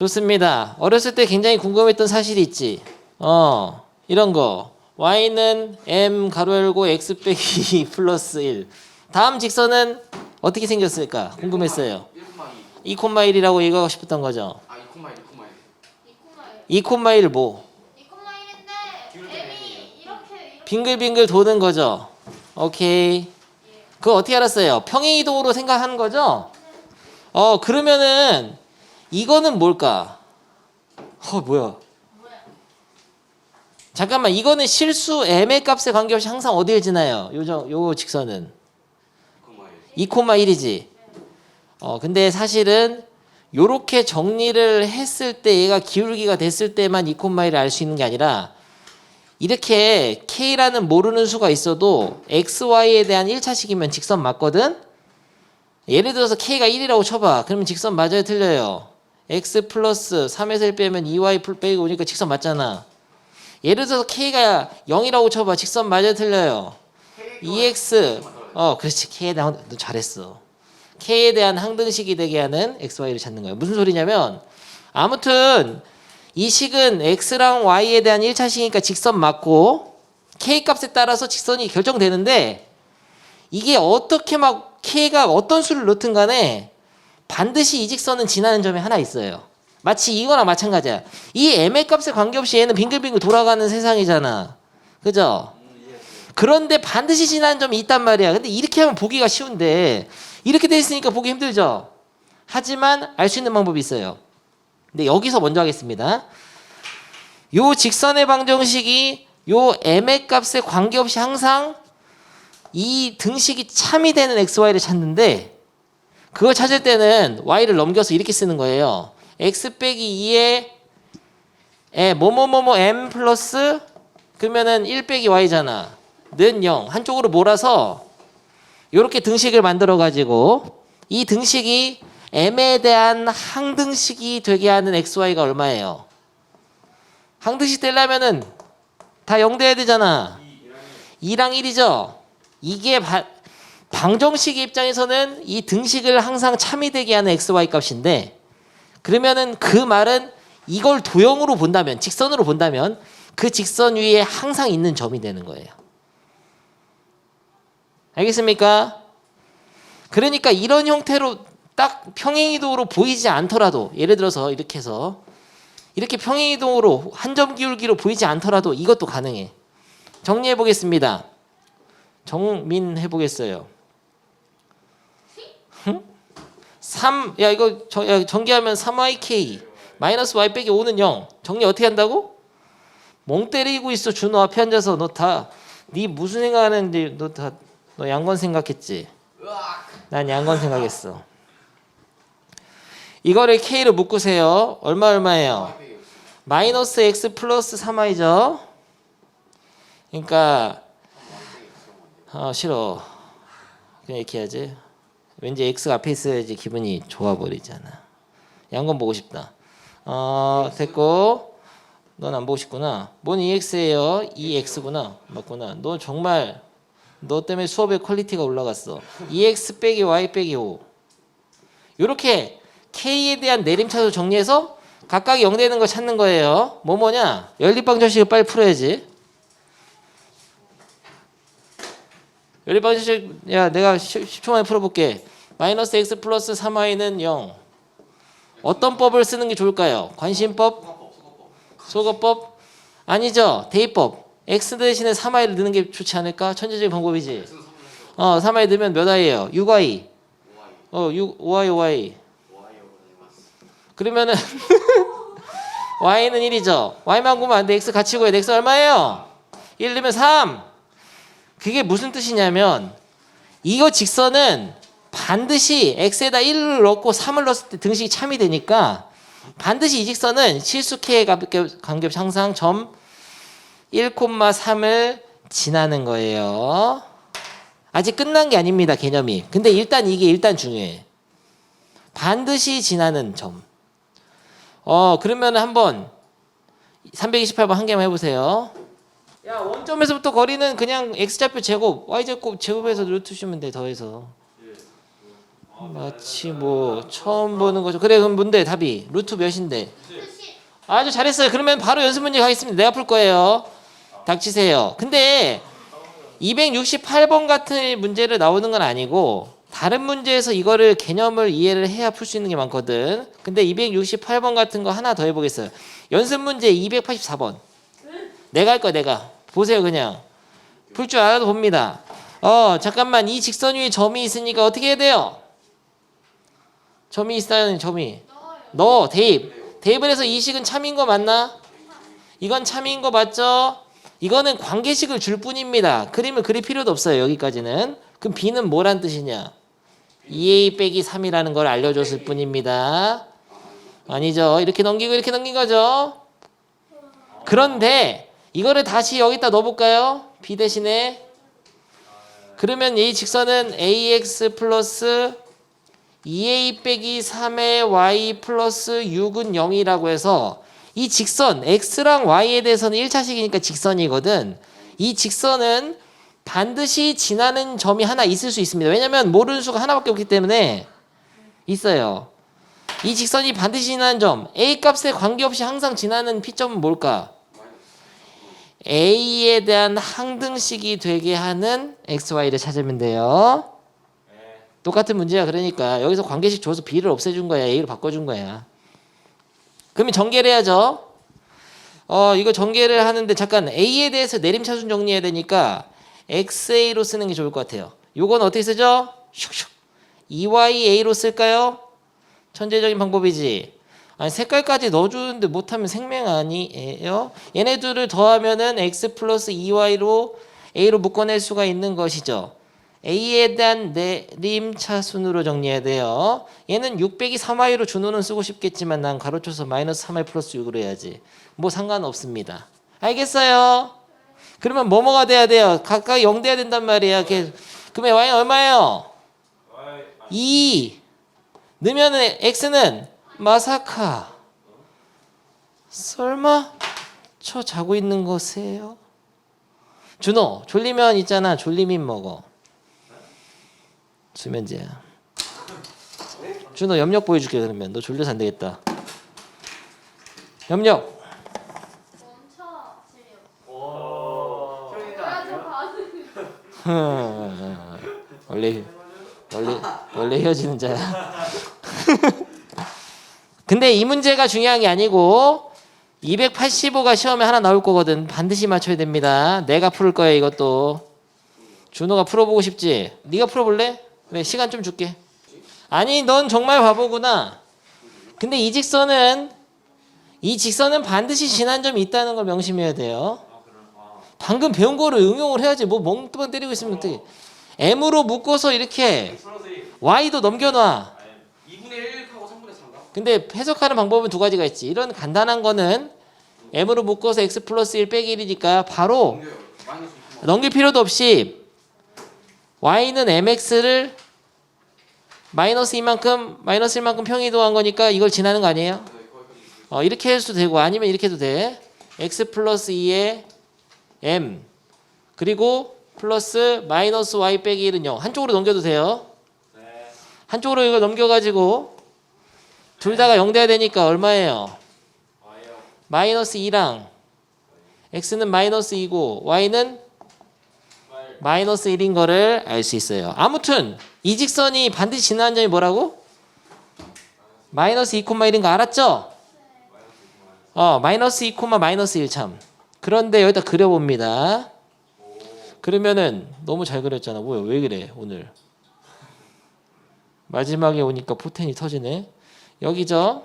좋습니다. 어렸을 때 굉장히 궁금했던 사실이 있지. 이런 거. y는 m 가로 열고 x 빼기 2 플러스 1. 다음 직선은 어떻게 생겼을까? 궁금했어요. 2,1이라고 얘기하고 싶었던 거죠. 2,1 뭐? 2,1인데 m이 이렇게 빙글빙글 도는 거죠. 오케이. 그거 어떻게 알았어요? 평행이동으로 생각하는 거죠? 그러면은 이거는 뭘까? 뭐야? 잠깐만, 이거는 실수 m의 값에 관계없이 항상 어디에 지나요? 요 직선은 2,1이지. 근데 사실은 요렇게 정리를 했을 때 얘가 기울기가 됐을 때만 2,1을 알 수 있는 게 아니라 이렇게 k라는 모르는 수가 있어도 x, y에 대한 1차식이면 직선 맞거든? 예를 들어서 k가 1이라고 쳐봐. 그러면 직선 맞아요, 틀려요? x 플러스 3에서 1 빼면 2y 빼고 오니까 직선 맞잖아. 예를 들어서 k가 0이라고 쳐봐. 직선 맞아요, 틀려요? 2x 그렇지. k에 대한 너 잘했어. k에 대한 항등식이 되게 하는 xy를 찾는 거예요. 무슨 소리냐면 아무튼 이 식은 x랑 y에 대한 1차식이니까 직선 맞고 k 값에 따라서 직선이 결정되는데 이게 어떻게 막 k가 어떤 수를 넣든 간에 반드시 이 직선은 지나는 점이 하나 있어요. 마치 이거나 마찬가지야. 이 m의 값에 관계없이 얘는 빙글빙글 돌아가는 세상이잖아. 그죠? 그런데 반드시 지나는 점이 있단 말이야. 근데 이렇게 하면 보기가 쉬운데 이렇게 돼 있으니까 보기 힘들죠. 하지만 알 수 있는 방법이 있어요. 근데 여기서 먼저 하겠습니다. 요 직선의 방정식이 요 m의 값에 관계없이 항상 이 등식이 참이 되는 xy를 찾는데 그걸 찾을 때는 y를 넘겨서 이렇게 쓰는 거예요. x 빼기 2에 뭐뭐뭐뭐 m 플러스 그러면은 1 빼기 y잖아. 는 0. 한쪽으로 몰아서 이렇게 등식을 만들어 가지고 이 등식이 m에 대한 항등식이 되게 하는 xy가 얼마예요? 항등식 되려면은 다 0 돼야 되잖아. 2랑 1이죠. 이게 방정식의 입장에서는 이 등식을 항상 참이 되게 하는 xy 값인데 그러면은 그 말은 이걸 도형으로 본다면 직선으로 본다면 그 직선 위에 항상 있는 점이 되는 거예요. 알겠습니까? 그러니까 이런 형태로 딱 평행이동으로 보이지 않더라도 예를 들어서 이렇게 해서 이렇게 평행이동으로 한 점 기울기로 보이지 않더라도 이것도 가능해. 정리해 보겠습니다. 정민해 보겠어요. 3, 야 이거 전개하면 3yk 마이너스 y 빼기 5는 0. 정리 어떻게 한다고? 멍 때리고 있어. 준호 앞에 앉아서 너 다 네 무슨 생각하는지 너 양건 생각했지? 난 양건 생각했어. 이거를 k로 묶으세요. 얼마예요? 마이너스 x 플러스 3y죠. 그러니까 싫어. 그냥 이렇게 해야지. 왠지 x가 앞에 있어야지 기분이 좋아 버리잖아. 양건 보고 싶다. 됐고. 넌 안 보고 싶구나. 뭔 EX예요? EX구나. 맞구나. 너 정말 너 때문에 수업의 퀄리티가 올라갔어. EX 빼기 Y 빼기 5. 이렇게 K에 대한 내림차도 정리해서 각각이 0 되는 거 찾는 거예요. 뭐냐? 연립방정식을 빨리 풀어야지. 연립방정식 야 내가 10초 만에 풀어볼게. 마이너스 X 플러스 3Y는 0. 어떤 법을 쓰는 게 좋을까요? 관심법? 소거법? 아니죠. 대입법. x 대신에 3i를 넣는 게 좋지 않을까? 천재적인 방법이지. 3i 넣으면 몇 i예요? 6i. 5i. 그러면은 y는 1이죠. y만 구면 안 돼. x 같이 구해야 돼. x 얼마예요? 1 넣으면 3. 그게 무슨 뜻이냐면 이거 직선은 반드시 x에다 1을 넣고 3을 넣었을 때 등식이 참이 되니까 반드시 이 직선은 실수 k에 관계없이 항상 점 1,3을 지나는 거예요. 아직 끝난 게 아닙니다. 개념이. 근데 이게 일단 중요해. 반드시 지나는 점. 그러면 한번 328번 한 개만 해보세요. 야 원점에서부터 거리는 그냥 x좌표 제곱 y제곱 제곱해서 루트 주면 돼. 더해서. 마치 뭐 처음 보는 거죠. 그래 그럼 뭔데 답이? 루트 몇인데? 수시. 아주 잘했어요. 그러면 바로 연습 문제 가겠습니다. 내가 풀 거예요. 닥치세요. 근데 268번 같은 문제를 나오는 건 아니고 다른 문제에서 이거를 개념을 이해를 해야 풀 수 있는 게 많거든. 근데 268번 같은 거 하나 더 해보겠어요. 연습 문제 284번. 내가 할 거야 내가. 보세요 그냥. 풀 줄 알아도 봅니다. 잠깐만 이 직선 위에 점이 있으니까 어떻게 해야 돼요? 점이 있어야 점이. 너 대입. 대입을 해서 이 식은 참인 거 맞나? 이건 참인 거 맞죠? 이거는 관계식을 줄 뿐입니다. 그림을 그릴 필요도 없어요. 여기까지는. 그럼 B는 뭐란 뜻이냐? 2A 빼기 3이라는 걸 알려줬을 뿐입니다. 아니죠. 이렇게 넘기고 이렇게 넘긴 거죠. 그런데 이거를 다시 여기다 넣어볼까요? B 대신에. 그러면 이 직선은 AX 플러스 2A 빼기 3의 Y 플러스 6은 0이라고 해서 이 직선 X랑 Y에 대해서는 1차식이니까 직선이거든. 이 직선은 반드시 지나는 점이 하나 있을 수 있습니다. 왜냐면 모르는 수가 하나밖에 없기 때문에 있어요. 이 직선이 반드시 지나는 점 A 값에 관계없이 항상 지나는 P점은 뭘까? A에 대한 항등식이 되게 하는 XY를 찾으면 돼요. 똑같은 문제야. 그러니까 여기서 관계식 줘서 B를 없애준 거야. A로 바꿔준 거야. 그러면 전개를 해야죠. 이거 전개를 하는데 잠깐 A에 대해서 내림차순 정리해야 되니까 XA로 쓰는 게 좋을 것 같아요. 요건 어떻게 쓰죠? 슉슉. EYA로 쓸까요? 천재적인 방법이지. 아니 색깔까지 넣어주는데 못하면 생명 아니에요? 얘네들을 더하면은 X 플러스 EY로 A로 묶어낼 수가 있는 것이죠. A에 대한 내림차순으로 정리해야 돼요. 얘는 6 빼기 3y로 준호는 쓰고 싶겠지만 난 가로쳐서 마이너스 3y 플러스 6으로 해야지. 뭐 상관없습니다. 알겠어요? 그러면 뭐뭐가 돼야 돼요? 각각 0 돼야 된단 말이야. 그러면 y는 얼마예요? 2. 넣으면 x는 마사카. 설마 저 자고 있는 거세요? 준호 졸리면 있잖아. 졸리민 먹어. 수면제야. 준호 염력 보여줄게. 그러면 너 졸려서 안 되겠다. 염력. 멈춰. 재미없어. 원래 헤어지는 자야. 근데 이 문제가 중요한 게 아니고 285가 시험에 하나 나올 거거든. 반드시 맞춰야 됩니다. 내가 풀 거야 이것도. 준호가 풀어보고 싶지? 네가 풀어볼래? 그래 시간 좀 줄게. 아니 넌 정말 바보구나. 근데 이 직선은 반드시 지난 점이 있다는 걸 명심해야 돼요. 방금 배운 거를 응용을 해야지. 뭐 멍뚱만 때리고 있으면 어떻게? M으로 묶어서 이렇게 Y도 넘겨놔. 2분의 1하고 3분의 3가? 근데 해석하는 방법은 두 가지가 있지. 이런 간단한 거는 M으로 묶어서 X 플러스 1 빼기 1이니까 바로 마이너스 6. 넘길 필요도 없이 Y는 MX를 마이너스 1만큼 평이동한 거니까 이걸 지나는 거 아니에요? 이렇게 해도 되고 아니면 이렇게 해도 돼. X 플러스 2에 M 그리고 플러스 마이너스 Y 빼기 1은 0. 한쪽으로 넘겨도 돼요. 한쪽으로 이거 넘겨가지고 둘 다가 0 돼야 되니까 얼마예요? 마이너스 2랑 X는 마이너스 2고 Y는 마이너스 1인 거를 알 수 있어요. 아무튼 이 직선이 반드시 지나는 점이 뭐라고? 마이너스 2, 1인 거 알았죠? 마이너스 2, 마이너스 1 참. 그런데 여기다 그려봅니다. 그러면은 너무 잘 그렸잖아. 뭐야 왜 그래 오늘. 마지막에 오니까 포텐이 터지네. 여기죠.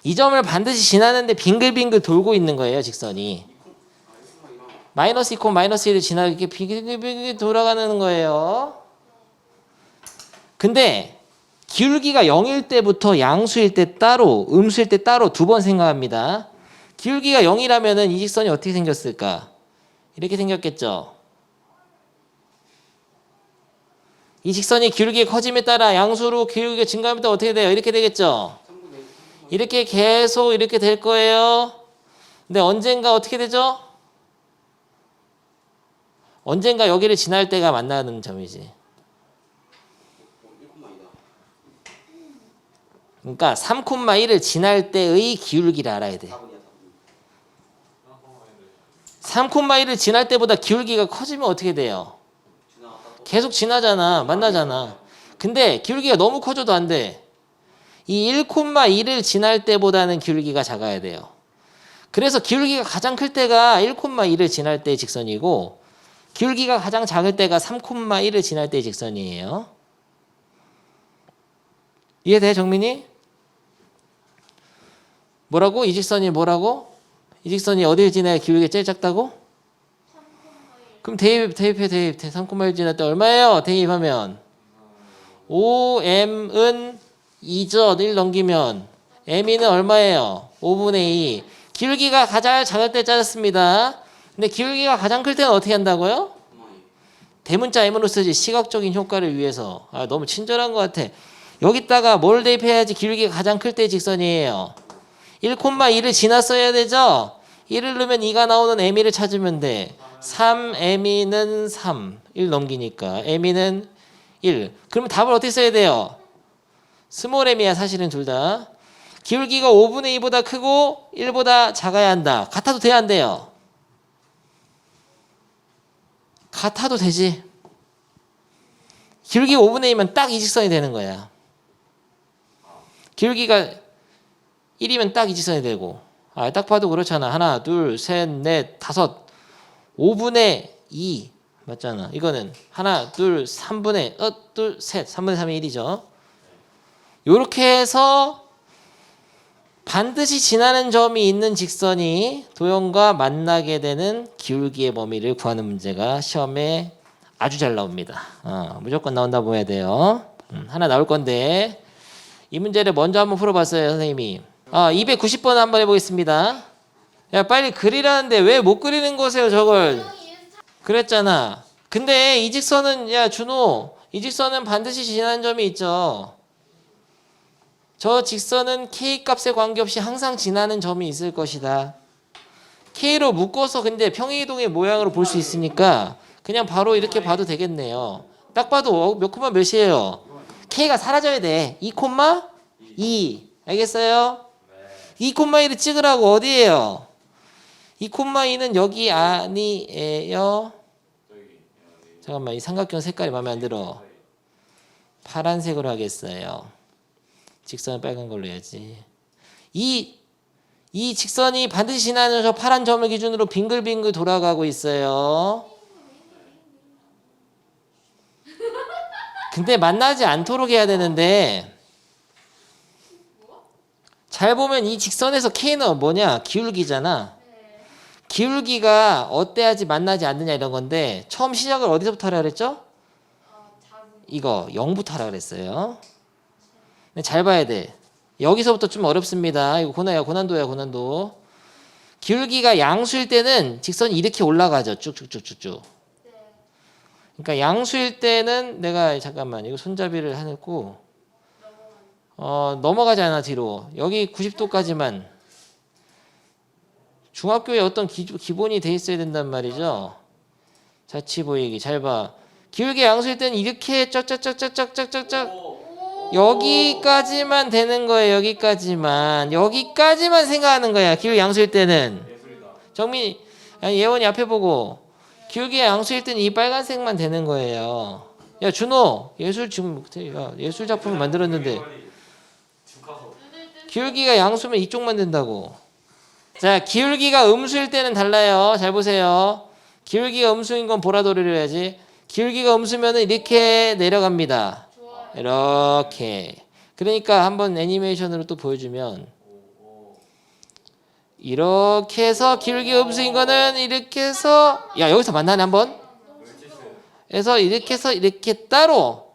이 점을 반드시 지나는데 빙글빙글 돌고 있는 거예요. 직선이. 마이너스 2, 마이너스 1을 지나게 이렇게 빙글빙글 돌아가는 거예요. 근데 기울기가 0일 때부터 양수일 때 따로 음수일 때 따로 두 번 생각합니다. 기울기가 0이라면은 이 직선이 어떻게 생겼을까? 이렇게 생겼겠죠. 이 직선이 기울기가 커짐에 따라 양수로 기울기가 증가하면 어떻게 돼요? 이렇게 되겠죠. 이렇게 계속 이렇게 될 거예요. 근데 언젠가 어떻게 되죠? 언젠가 여기를 지날 때가 만나는 점이지. 그러니까 3,1을 지날 때의 기울기를 알아야 돼. 3,1을 지날 때보다 기울기가 커지면 어떻게 돼요? 계속 지나잖아. 만나잖아. 근데 기울기가 너무 커져도 안 돼. 이 1,1을 지날 때보다는 기울기가 작아야 돼요. 그래서 기울기가 가장 클 때가 1,1을 지날 때의 직선이고 기울기가 가장 작을 때가 3,1을 지날 때의 직선이에요. 이해돼, 정민이? 뭐라고? 이 직선이 뭐라고? 이 직선이 어디를 지나야 기울기가 제일 작다고? 그럼 대입. 3,1 지날 때 얼마예요? 대입하면 5m은 2죠. 1 넘기면 m이는 얼마예요? 5분의 2. 기울기가 가장 작을 때 짜졌습니다. 근데 기울기가 가장 클 때는 어떻게 한다고요? 대문자 m으로 쓰지. 시각적인 효과를 위해서. 아, 너무 친절한 것 같아. 여기다가 뭘 대입해야지 기울기가 가장 클 때의 직선이에요? 1,2를 지났어야 되죠? 1을 넣으면 2가 나오는 m이를 찾으면 돼. 3m이는 3. 1 넘기니까. m이는 1. 그러면 답을 어떻게 써야 돼요? 스몰 m이야, 사실은 둘 다. 기울기가 5분의 2보다 크고 1보다 작아야 한다. 같아도 돼야 안 돼요? 같아도 되지. 기울기 5분의 2면 딱 이 직선이 되는 거야. 기울기가 1이면 딱 이 직선이 되고. 아, 딱 봐도 그렇잖아. 하나, 둘, 셋, 넷, 다섯. 5분의 2 맞잖아. 이거는 하나, 둘, 3분의 둘, 셋. 3분의 3이 1이죠. 요렇게 해서 반드시 지나는 점이 있는 직선이 도형과 만나게 되는 기울기의 범위를 구하는 문제가 시험에 아주 잘 나옵니다. 무조건 나온다 보야 돼요. 하나 나올 건데 이 문제를 먼저 한번 풀어봤어요, 선생님이. 290번 한번 해보겠습니다. 야, 빨리 그리라는데 왜 못 그리는 거세요, 저걸? 그랬잖아. 근데 이 직선은, 야, 준호, 이 직선은 반드시 지나는 점이 있죠. 저 직선은 K 값에 관계없이 항상 지나는 점이 있을 것이다. K로 묶어서 근데 평행이동의 모양으로 볼 수 있으니까 그냥 바로 이렇게 봐도 되겠네요. 딱 봐도 몇 콤마 몇이에요? K가 사라져야 돼. 2,2. 알겠어요? 2,2를 찍으라고. 어디에요? 2,2는 여기 아니에요. 잠깐만, 이 삼각형 색깔이 마음에 안 들어. 파란색으로 하겠어요. 직선을 빨간 걸로 해야지. 이 직선이 반드시 지나는 저 파란 점을 기준으로 빙글빙글 돌아가고 있어요. 근데 만나지 않도록 해야 되는데 잘 보면 이 직선에서 K는 뭐냐? 기울기잖아. 기울기가 어때야지 만나지 않느냐 이런 건데 처음 시작을 어디서부터 하라 그랬죠? 이거 0부터 하라 그랬어요. 잘 봐야 돼. 여기서부터 좀 어렵습니다. 이거 고난도야. 기울기가 양수일 때는 직선이 이렇게 올라가죠. 쭉쭉쭉쭉쭉. 그러니까 양수일 때는 내가 잠깐만 이거 손잡이를 해놓고 넘어가지 않아 뒤로. 여기 90도까지만. 중학교에 어떤 기본이 돼 있어야 된단 말이죠. 자치 보이기. 잘 봐. 기울기 양수일 때는 이렇게 쫙쫙쫙쫙쫙쫙쫙 여기까지만 되는 거예요. 여기까지만 생각하는 거야. 기울기 양수일 때는. 정민이, 아니 예원이 앞에 보고. 기울기 양수일 때는 이 빨간색만 되는 거예요. 야 준호, 예술 지금 예술 작품을 만들었는데 기울기가 양수면 이쪽만 된다고. 자, 기울기가 음수일 때는 달라요. 잘 보세요. 기울기가 음수인 건 보라돌이를 해야지. 기울기가 음수면은 이렇게 내려갑니다. 이렇게. 그러니까 한번 애니메이션으로 또 보여주면 이렇게 해서 기울기 음수인 거는 이렇게 해서 야 여기서 만나네 한번. 그래서 이렇게 해서 이렇게 따로.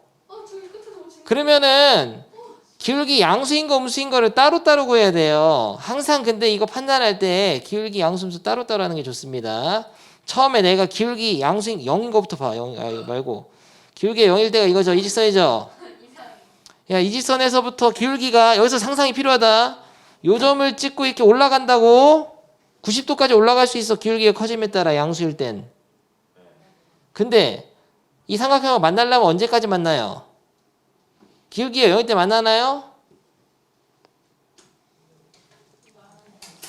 그러면은 기울기 양수인 거 음수인 거를 따로따로 구해야 돼요. 항상 근데 이거 판단할 때 기울기 양수 음수 따로따로 하는 게 좋습니다. 처음에 내가 기울기 양수인 0인 거부터 봐. 0 말고 기울기가 0일 때가 이거죠. 이 직선이죠. 야, 이 직선에서부터 기울기가 여기서 상상이 필요하다. 요 점을 찍고 이렇게 올라간다고 90도까지 올라갈 수 있어. 기울기가 커짐에 따라 양수일 땐. 근데 이 삼각형을 만나려면 언제까지 만나요? 기울기가 0일 때 만나나요?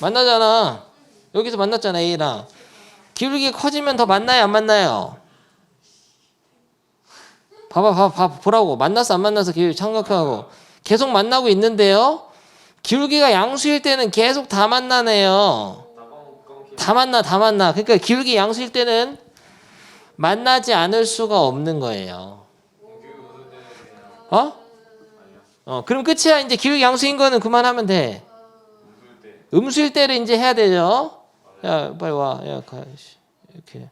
만나잖아. 여기서 만났잖아 A랑. 기울기가 커지면 더 만나요 안 만나요? 봐봐 보라고. 만났어 안 만나서 기울기 참각하고 계속 만나고 있는데요. 기울기가 양수일 때는 계속 다 만나네요. 다 만나. 그러니까 기울기 양수일 때는 만나지 않을 수가 없는 거예요. 그럼 끝이야. 이제 기울기 양수인 거는 그만하면 돼. 음수일 때를 이제 해야 되죠. 야 빨리 와. 야 이렇게.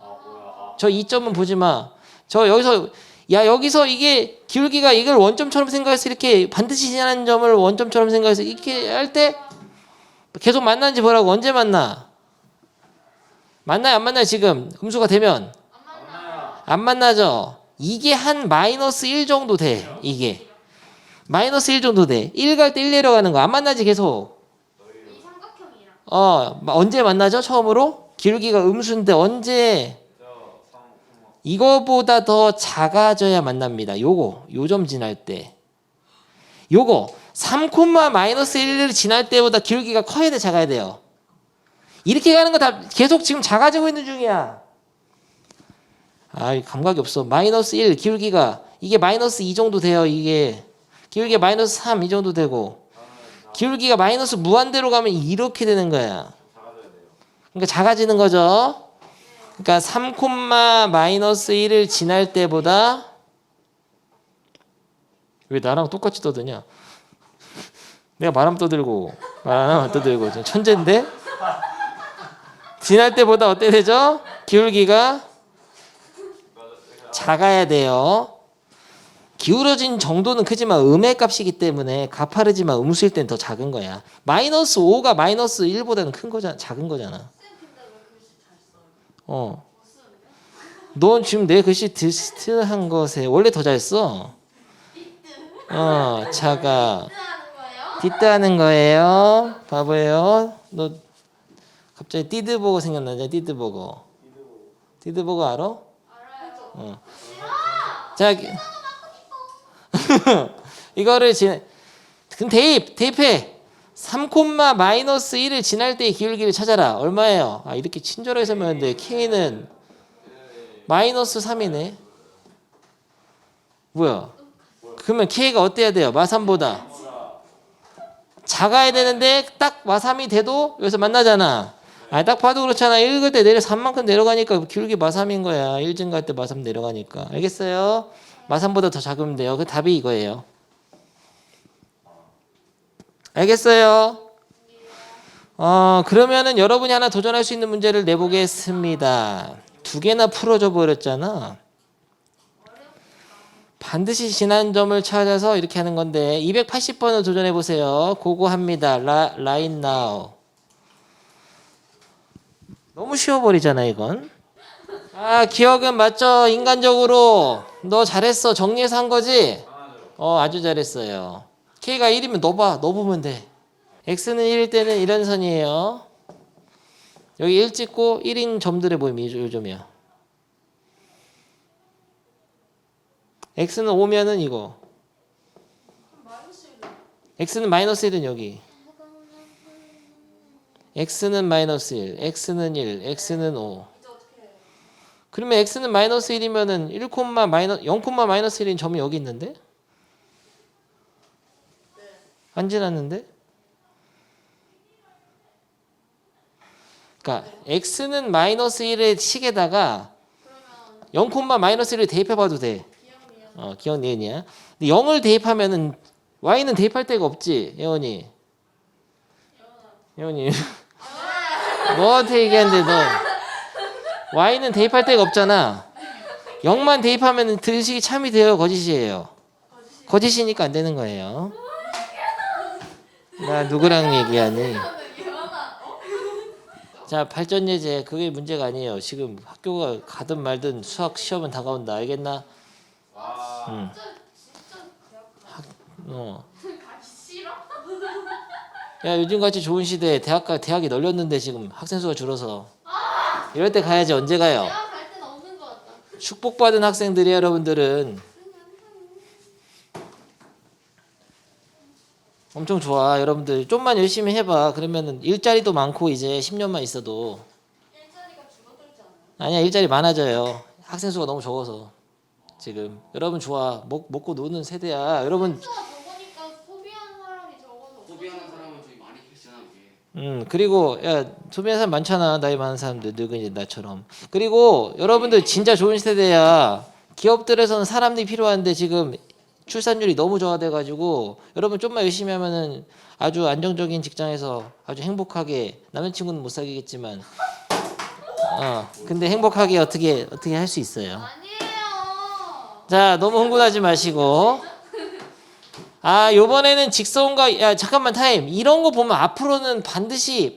저 2점은 보지 마. 저 여기서 이게 기울기가 이걸 원점처럼 생각해서 이렇게 반드시 지나는 점을 원점처럼 생각해서 이렇게 할 때 계속 만나는지 보라고. 언제 만나? 만나요 안 만나요? 지금 음수가 되면 안 만나죠. 이게 한 마이너스 1 정도 돼. 이게 마이너스 1 정도 돼. 1 갈 때 1 내려가는 거 안 만나지 계속. 이 삼각형이랑 언제 만나죠? 처음으로 기울기가 음수인데 언제? 이거보다 더 작아져야 만납니다. 요 점 지날 때. 요거 3, 마이너스 1을 지날 때보다 기울기가 커야 돼, 작아야 돼요. 이렇게 가는 거 다 계속 지금 작아지고 있는 중이야. 감각이 없어. 마이너스 1 기울기가 이게 마이너스 2 정도 돼요. 이게 기울기가 마이너스 3 이 정도 되고 기울기가 마이너스 무한대로 가면 이렇게 되는 거야. 그러니까 작아지는 거죠. 그러니까 3, 마이너스 1을 지날 때보다 왜 나랑 똑같이 떠드냐? 내가 말하면 떠들고 말 안 하면 안 떠들고 좀 천재인데? 지날 때보다 어때 되죠? 기울기가 작아야 돼요. 기울어진 정도는 크지만 음의 값이기 때문에 가파르지만 음수일 땐 더 작은 거야. 마이너스 5가 마이너스 1보다는 큰 거잖아. 작은 거잖아. 넌 지금 내 글씨 디스트한 것에 원래 더 잘 써. 차가 디트하는 거예요. 바보예요. 너 갑자기 띠드버거 생각나냐? 띠드버거. 띠드버거 알아? 알아요. 자, 이거를 그럼 대입해. 3, 마이너스 1을 지날 때의 기울기를 찾아라. 얼마예요? 이렇게 친절하게 설명했는데 K는 마이너스 3이네. 뭐야? 그러면 K가 어때야 돼요? 마3보다 작아야 되는데 딱 마3이 돼도 여기서 만나잖아. 딱 봐도 그렇잖아. 1글 때 3만큼 내려가니까 기울기 마3인 거야. 1 증가할 때 마3 내려가니까. 알겠어요? 마3보다 더 작으면 돼요. 그 답이 이거예요. 알겠어요? 그러면은 여러분이 하나 도전할 수 있는 문제를 내보겠습니다. 2개나 풀어줘 버렸잖아. 반드시 지난 점을 찾아서 이렇게 하는 건데 280번을 도전해 보세요. 그거 합니다. right now. 너무 쉬워버리잖아 이건. 기억은 맞죠? 인간적으로 너 잘했어. 정리해서 한 거지? 아주 잘했어요. K가 1이면 너 보면 돼. X는 1일 때는 이런 선이에요. 여기 1 찍고 1인 점들의 모임이 요 점이야. X는 5면은 이거. X는 마이너스 1은 여기. X는 마이너스 1, X는 1, X는 5. 그러면 X는 마이너스 1이면은 0, 마이너스 1인 점이 여기 있는데? 안 지났는데? 그러니까 X는 마이너스 1의 식에다가 0, 마이너스 1을 대입해봐도 돼. 기억 니은이야. 근데 0을 대입하면은 Y는 대입할 데가 없지, 예원이. 예원이. 너한테 얘기하는데 너 Y는 대입할 데가 없잖아. 0만 대입하면 들식이 참이 돼요, 거짓이에요? 거짓이니까 안 되는 거예요. 나 누구랑 얘기하니? 자, 발전 예제 그게 문제가 아니에요. 지금 학교가 가든 말든 수학 시험은 다가온다. 알겠나? 응. 가기 싫어? 야, 요즘같이 좋은 시대에 대학이 널렸는데 지금 학생 수가 줄어서 이럴 때 가야지. 언제 가요? 내가 갈 때는 없는 것 같다. 축복받은 학생들이 여러분들은 엄청 좋아. 여러분들 좀만 열심히 해봐. 그러면은 일자리도 많고 이제 10년만 있어도 일자리가 줄어들지 않아요? 아니야 일자리 많아져요. 학생 수가 너무 적어서 지금 여러분 좋아. 먹고 노는 세대야. 여러분 수가 적으니까 소비하는 사람이 적어서 소비하는 사람은 저희 많이 계시잖아 이게. 그리고 야 소비하는 사람 많잖아. 나이 많은 사람들 늙은이 나처럼. 그리고 여러분들 진짜 좋은 세대야. 기업들에서는 사람들이 필요한데 지금 출산율이 너무 저하돼가지고 여러분 좀만 열심히 하면은 아주 안정적인 직장에서 아주 행복하게 남자친구는 못 사귀겠지만 근데 행복하게 어떻게 할 수 있어요. 아니에요. 자 너무 흥분하지 마시고 요번에는 직선과 야 잠깐만 타임 이런 거 보면 앞으로는 반드시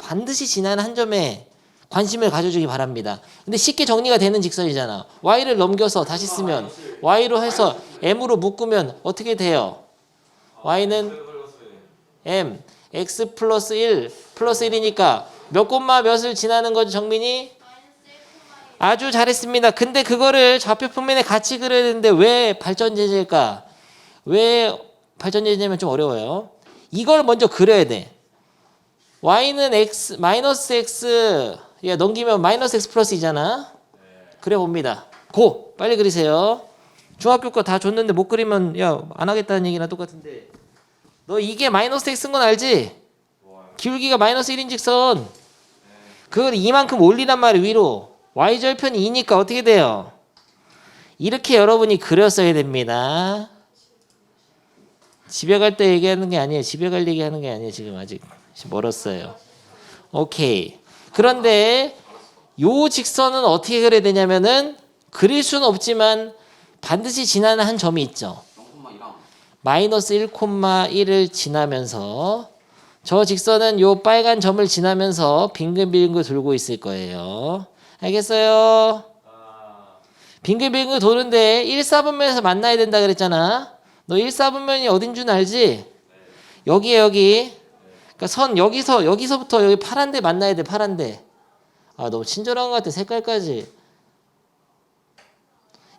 지나는 한 점에 관심을 가져주기 바랍니다. 근데 쉽게 정리가 되는 직선이잖아. y를 넘겨서 다시 쓰면 y로 해서 m으로 묶으면 어떻게 돼요? y는 m x 플러스 1 플러스 1이니까 몇 콤마 몇을 지나는 거죠 정민이? 아주 잘했습니다. 근데 그거를 좌표 평면에 같이 그려야 되는데 왜 발전제제일까? 왜 발전제제면 좀 어려워요. 이걸 먼저 그려야 돼. y는 x 마이너스 x 넘기면 마이너스 x 플러스이잖아. 그려 봅니다. 고 빨리 그리세요. 중학교 거 다 줬는데 못 그리면 안 하겠다는 얘기나 똑같은데 너 이게 마이너스 x인 건 알지? 기울기가 마이너스 1인직선 그걸 이만큼 올리란 말이야 위로. y절편이 2니까 어떻게 돼요? 이렇게 여러분이 그렸어야 됩니다. 집에 갈 때 얘기하는 게 아니에요. 집에 갈 얘기하는 게 아니에요. 지금 아직 멀었어요. 오케이. 그런데 요 직선은 어떻게 그려야 되냐면은 그릴 수는 없지만 반드시 지나는 한 점이 있죠. 0,1랑 마이너스 1,1을 지나면서 저 직선은 요 빨간 점을 지나면서 빙글빙글 돌고 있을 거예요. 알겠어요? 빙글빙글 도는데 1, 4분면에서 만나야 된다 그랬잖아. 너 1, 4분면이 어딘 줄 알지? 여기에 여기. 그러니까 선 여기서부터 여기 파란 데 만나야 돼. 파란 데. 너무 친절한 것 같아. 색깔까지.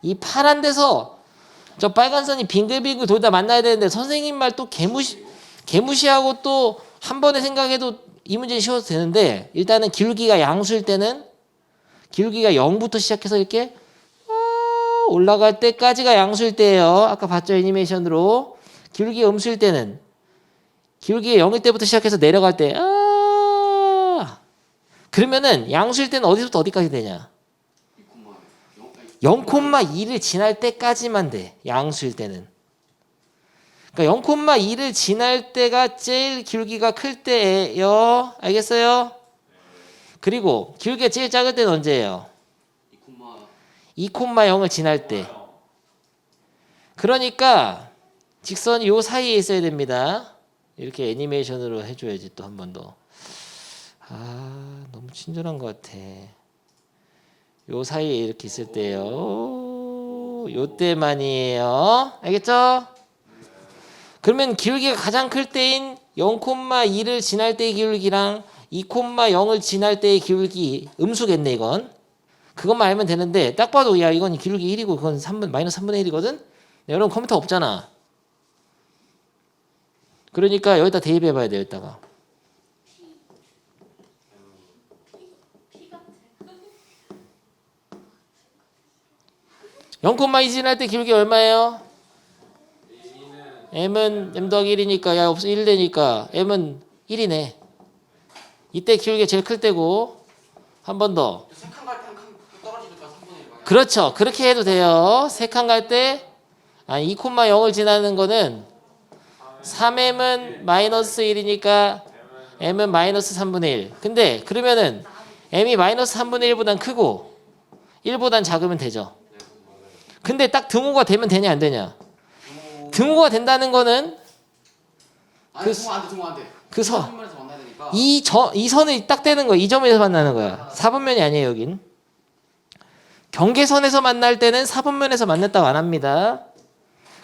이 파란 데서 저 빨간 선이 빙글빙글 돌다 만나야 되는데 선생님 말 또 개무시하고 또 한 번에 생각해도 이 문제 쉬워도 되는데 일단은 기울기가 양수일 때는 기울기가 0부터 시작해서 이렇게 올라갈 때까지가 양수일 때예요. 아까 봤죠 애니메이션으로. 기울기가 음수일 때는 기울기가 0일 때부터 시작해서 내려갈 때 그러면은 양수일 때는 어디서부터 어디까지 되냐? 0,2를 지날 때까지만 돼. 양수일 때는. 그러니까 0,2를 지날 때가 제일 기울기가 클 때예요. 알겠어요? 그리고 기울기가 제일 작을 때는 언제예요? 2,0을 지날 때. 그러니까 직선이 요 사이에 있어야 됩니다. 이렇게 애니메이션으로 해줘야지 또 한 번 더. 너무 친절한 것 같아. 요 사이에 이렇게 있을 때요. 요 때만이에요. 알겠죠? 그러면 기울기가 가장 클 때인 0,2를 지날 때의 기울기랑 2,0을 지날 때의 기울기 음수겠네 이건. 그것만 알면 되는데 딱 봐도 이건 기울기 1이고 그건 마이너스 3분의 1이거든. 여러분 컴퓨터 없잖아. 그러니까 여기다 대입해 봐야 돼 여기다가. 0,2 지날 때 기울기 얼마예요? m은 m 더하기 1이니까 없어 1 되니까 m은 1이네. 이때 기울기가 제일 클 때고 한 번 더. 세 칸 갈 때 한 칸 떨어지니까 3분의 1. 그렇죠. 그렇게 해도 돼요. 세 칸 갈 때 2,0을 지나는 거는 3m은 마이너스 1이니까 m은 마이너스 3분의 1. 근데 그러면은 m이 마이너스 3분의 1보단 크고 1보단 작으면 되죠. 근데 딱 등호가 되면 되냐 안 되냐? 등호가 된다는 거는 아니 등호 안 돼. 그 선. 3분면에서 만나야 되니까. 이 선이 딱 되는 거야. 이 점에서 만나는 거야. 4분면이 아니에요 여긴. 경계선에서 만날 때는 4분면에서 만났다고 안 합니다.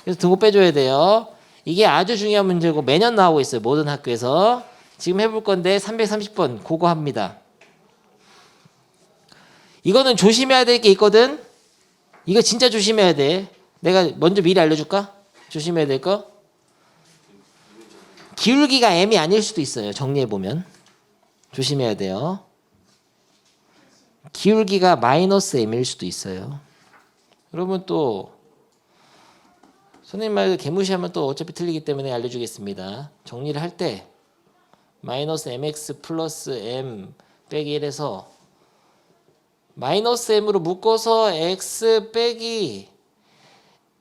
그래서 등호 빼줘야 돼요. 이게 아주 중요한 문제고 매년 나오고 있어요. 모든 학교에서. 지금 해볼 건데 330번 그거 합니다. 이거는 조심해야 될 게 있거든. 이거 진짜 조심해야 돼. 내가 먼저 미리 알려줄까? 조심해야 될 거. 기울기가 m이 아닐 수도 있어요. 정리해 보면 조심해야 돼요. 기울기가 마이너스 m일 수도 있어요. 여러분 또 선생님 말 개무시하면 또 어차피 틀리기 때문에 알려주겠습니다. 정리를 할 때 마이너스 mx 플러스 m 빼기 1에서 마이너스 m으로 묶어서 x 빼기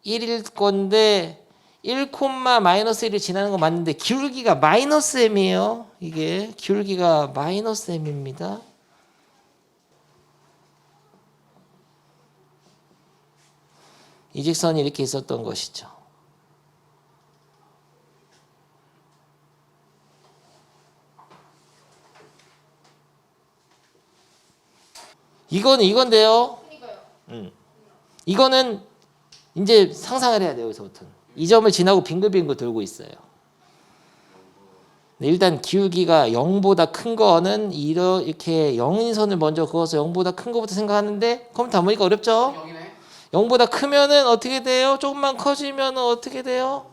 1일 건데 1, 마이너스 1이 지나는 거 맞는데 기울기가 마이너스 m이에요. 이게 기울기가 마이너스 m입니다. 이 직선이 이렇게 있었던 것이죠. 이건데요. 그러니까요. 이거는 이제 상상을 해야 돼요. 여기서부터는. 이 점을 지나고 빙글빙글 돌고 있어요. 일단 기울기가 0보다 큰 거는 이렇게 0인 선을 먼저 그어서 0보다 큰 거부터 생각하는데 컴퓨터 안 보니까 어렵죠? 0보다 크면은 어떻게 돼요? 조금만 커지면은 어떻게 돼요?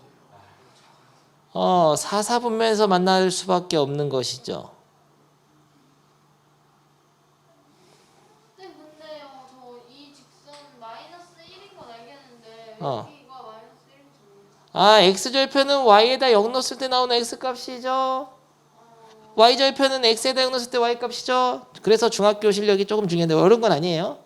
4분면에서 만날 수밖에 없는 것이죠. 근데요, 저 이 직선 마이너스 1인 건 알겠는데 어. 여기가 마이너스 1인지 모르겠어요. x절편은 y에다 0 넣었을 때 나오는 x값이죠. y절편은 x에다 0 넣었을 때 y값이죠. 그래서 중학교 실력이 조금 중요한데 어려운 건 아니에요.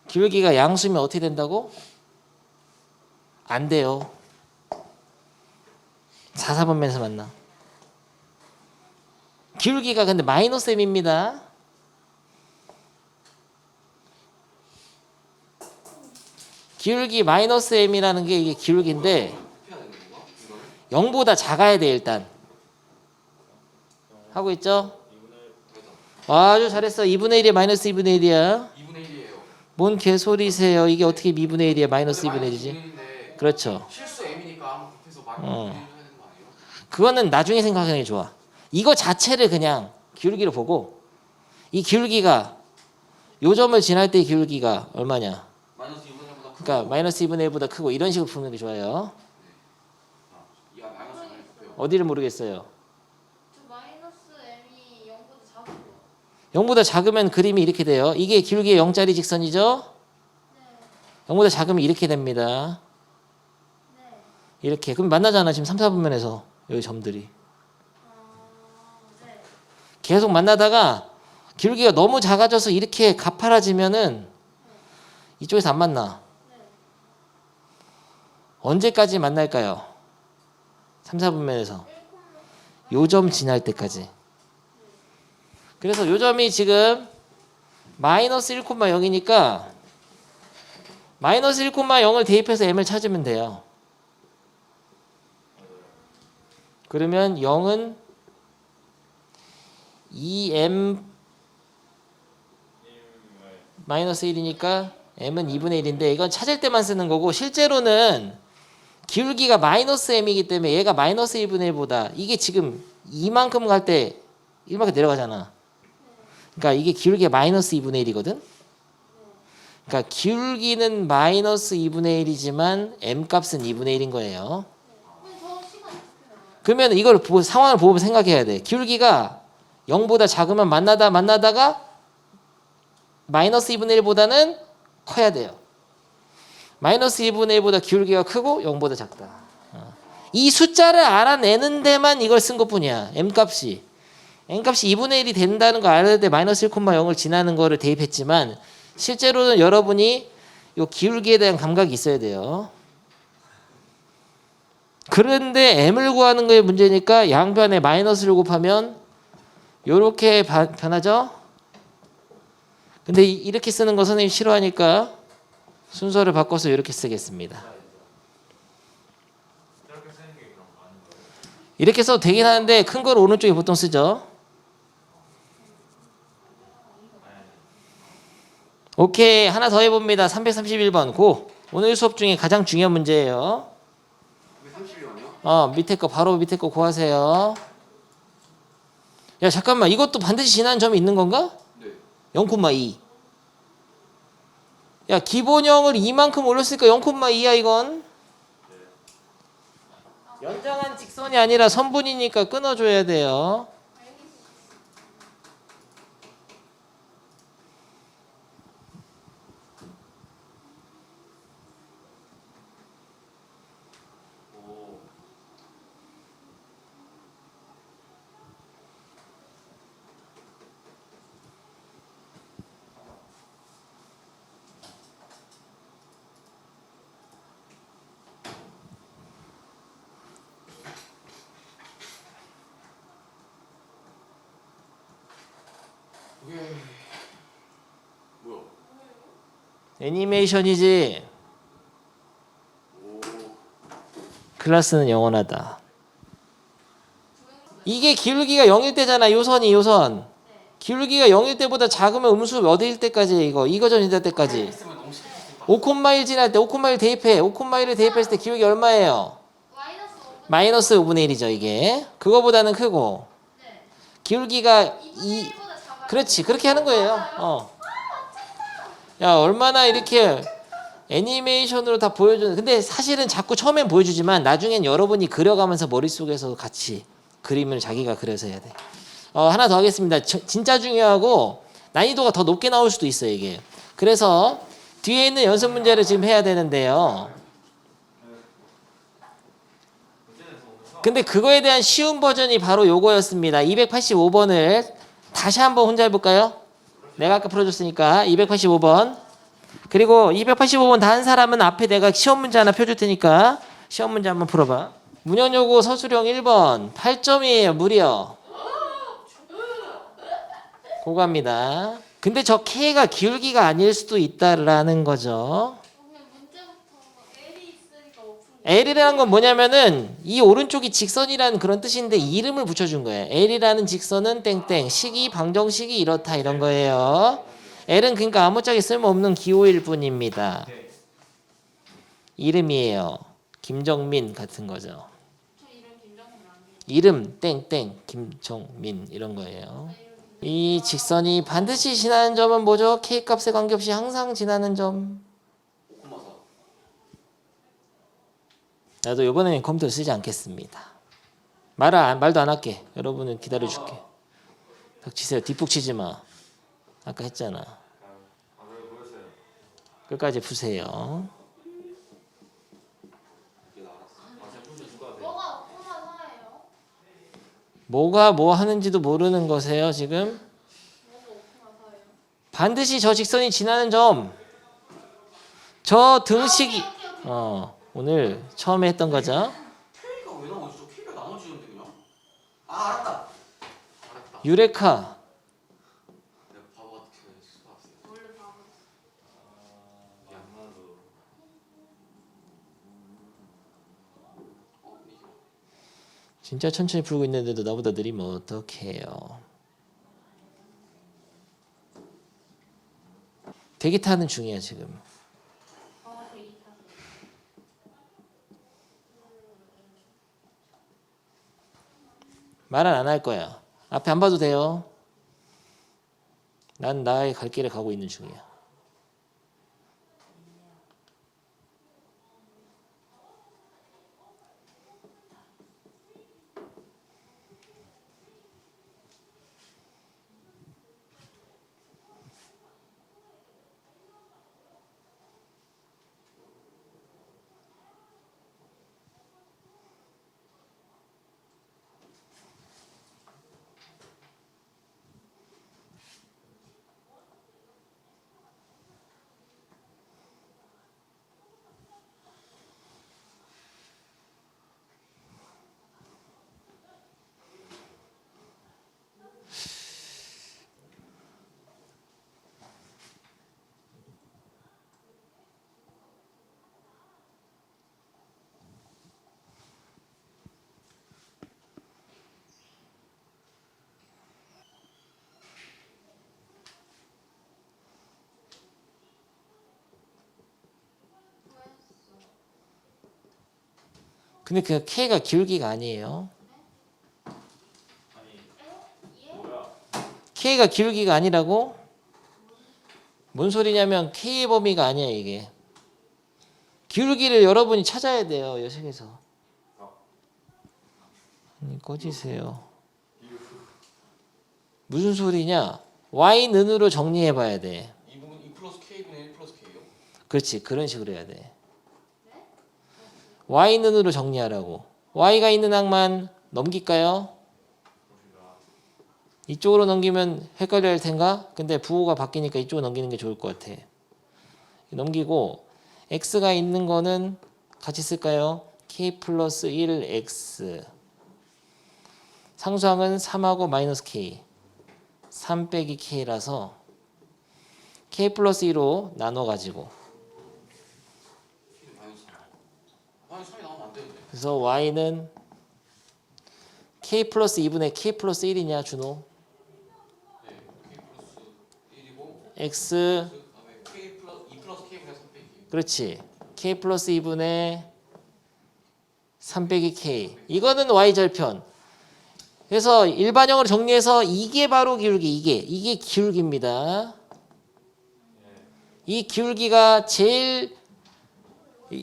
기울기가 양수면 어떻게 된다고? 안 돼요. 4분면에서 만나. 기울기가 근데 마이너스 m입니다. 기울기 마이너스 m이라는 게 이게 기울기인데 0보다 작아야 돼 일단. 하고 있죠? 아주 잘했어. 2분의 1이 마이너스 2분의 1이야. 2분의 1이에요. 뭔 개소리세요. 이게 어떻게 2분의 1이야 마이너스 2분의 1이지? 그렇죠. 실수 m이니까 곱해서 마이너스 2분의 1 해야 되는 거 아니에요? 그거는 나중에 생각하는 게 좋아. 이거 자체를 그냥 기울기로 보고 이 기울기가 요 점을 지날 때의 기울기가 얼마냐? 마이너스 2분의 1보다 크고 그러니까 마이너스 2분의 1보다 크고 이런 식으로 푸는 게 좋아요. 이가 마이너스 1을 곱해요. 어디를 모르겠어요. 저 마이너스 m이 0보다 작은 거. 0보다 작으면 그림이 이렇게 돼요. 이게 기울기의 0짜리 직선이죠? 네. 0보다 작으면 이렇게 됩니다. 네. 이렇게. 그럼 만나잖아. 지금 3, 4분면에서 여기 점들이. 네. 계속 만나다가 기울기가 너무 작아져서 이렇게 가파라지면은 이쪽에서 안 만나. 네. 언제까지 만날까요? 3, 4분면에서. 요 점 지날 때까지. 그래서 요 점이 지금 마이너스 1,0이니까 마이너스 1,0을 대입해서 m을 찾으면 돼요. 그러면 0은 2m 마이너스 1이니까 m은 2분의 1인데 이건 찾을 때만 쓰는 거고 실제로는 기울기가 마이너스 m이기 때문에 얘가 마이너스 1분의 1보다 이게 지금 이만큼 갈 때 1만큼 내려가잖아. 그러니까 이게 기울기가 마이너스 2분의 1이거든. 그러니까 기울기는 마이너스 2분의 1이지만 m 값은 2분의 1인 거예요. 근데 저 시간 어떻게 나와요? 그러면 이걸 보고 상황을 보고 생각해야 돼. 기울기가 0보다 작으면 만나다가 마이너스 2분의 1보다는 커야 돼요. 마이너스 2분의 1보다 기울기가 크고 0보다 작다. 이 숫자를 알아내는 데만 이걸 쓴 것뿐이야. m값이 2분의 1이 된다는 거 알아낼 때 마이너스 1,0을 지나는 거를 대입했지만 실제로는 여러분이 이 기울기에 대한 감각이 있어야 돼요. 그런데 m을 구하는 거에 문제니까 양변에 마이너스를 곱하면 이렇게 변하죠. 근데 이렇게 쓰는 거 선생님 싫어하니까 순서를 바꿔서 이렇게 쓰겠습니다. 이렇게 써도 되긴 하는데 큰 걸 오른쪽에 보통 쓰죠. 오케이. 하나 더 해봅니다. 331번 고. 오늘 수업 중에 가장 중요한 문제예요. 331원이요? 밑에 거 바로 밑에 거 구하세요. 야 잠깐만, 이것도 반드시 지나는 점이 있는 건가? 네. 0,2. 야 기본형을 이만큼 올렸으니까 0,2야 이건. 연장한 직선이 아니라 선분이니까 끊어줘야 돼요. 오. 오케이. 뭐야? 애니메이션이지. 오. 클래스는 영원하다. 이게 기울기가 0일 때잖아. 요선. 기울기가 0일 때보다 작으면 음수 몇일 때까지 이거 전이될 때까지. 있으면 너무 쉽겠다. 5,1 지날 때 5,1 대입해. 5,1을 대입했을 때 기울기 얼마예요? 마이너스 5분. 마이너스 5분의 1이죠 이게. 그거보다는 크고. 네. 기울기가 2분의 1보다 작아요. 그렇지, 그렇게 하는 거예요. 야 얼마나 이렇게 애니메이션으로 다 보여주는. 근데 사실은 자꾸 처음엔 보여주지만 나중엔 여러분이 그려가면서 머릿속에서 같이 그림을 자기가 그려서 해야 돼. 하나 더 하겠습니다. 진짜 중요하고 난이도가 더 높게 나올 수도 있어요 이게. 그래서 뒤에 있는 연습 문제를 지금 해야 되는데요. 근데 그거에 대한 쉬운 버전이 바로 요거였습니다. 285번을 다시 한번 혼자 해볼까요? 내가 아까 풀어줬으니까 285번. 그리고 285번 다 한 사람은 앞에 내가 시험 문제 하나 펴줄 테니까 시험 문제 한번 풀어봐. 문헌요고 서술형 1번 8점이에요 무려. 그거합니다. 근데 저 K가 기울기가 아닐 수도 있다라는 거죠. 그러면 문제부터 L이 있으니까 오픈. L이라는 건 뭐냐면은 이 오른쪽이 직선이라는 그런 뜻인데 이름을 붙여준 거예요. L이라는 직선은 땡땡 식이 방정식이 이렇다 이런 거예요. L은 그러니까 아무짝에 쓸모없는 기호일 뿐입니다. 이름이에요. 김정민 같은 거죠. 저 이름 김정민 아니에요. 이름 땡땡 김정민 이런 거예요. 이 직선이 반드시 지나는 점은 뭐죠? K값에 관계없이 항상 지나는 점. 5,4. 나도 이번에는 컴퓨터 쓰지 않겠습니다. 말도 안 할게. 여러분은 기다려줄게. 닥치세요. 뒷북 치지 마. 아까 했잖아. 끝까지 푸세요. 뭐가 5,4예요? 뭐가 뭐 하는지도 모르는 거세요 지금? 뭐가 5,4예요? 반드시 저 직선이 지나는 점. 저 등식이 오케이. 오늘 처음에 했던 거죠. K가 왜 나오지? 저 K가 나눠지는데 그냥? 알았다. 유레카. 내가 바보 같은 수가 없어요. 원래 바보. 이게 진짜 천천히 풀고 있는데도 나보다 느리면 어떡해요. 대기 타는 중이야 지금. 되게 있다. 말은 안 할 거야. 앞에 안 봐도 돼요. 난 나의 갈 길을 가고 있는 중이야. 근데 그 K가 기울기가 아니에요. K가 기울기가 아니라고? 뭔 소리냐면 K의 범위가 아니야 이게. 기울기를 여러분이 찾아야 돼요. 이 책에서. 꺼지세요. 무슨 소리냐? Y는으로 정리해 봐야 돼. 이 부분 2 플러스 K분의 1 플러스 K요? 그렇지. 그런 식으로 해야 돼. Y는으로 정리하라고. Y가 있는 항만 넘길까요? 이쪽으로 넘기면 헷갈려 할 텐가? 근데 부호가 바뀌니까 이쪽으로 넘기는 게 좋을 것 같아. 넘기고 X가 있는 거는 같이 쓸까요? K 플러스 1X. 상수항은 3하고 마이너스 K. 3 빼기 K라서 K 플러스 2로 나눠가지고 K는 마이너스 3. 마이너스 3이 나오면 안 되는데. 그래서 Y는 K 플러스 2분의 K 플러스 1이냐 준호? 네. K 플러스 1이고 X 그다음에 K 플러스 2 플러스 K분의 3 빼기. 그렇지. K 플러스 2분의 3 빼기 K. 이거는 Y 절편. 그래서 일반형으로 정리해서 이게 바로 기울기. 이게 기울기입니다. 이 기울기가 제일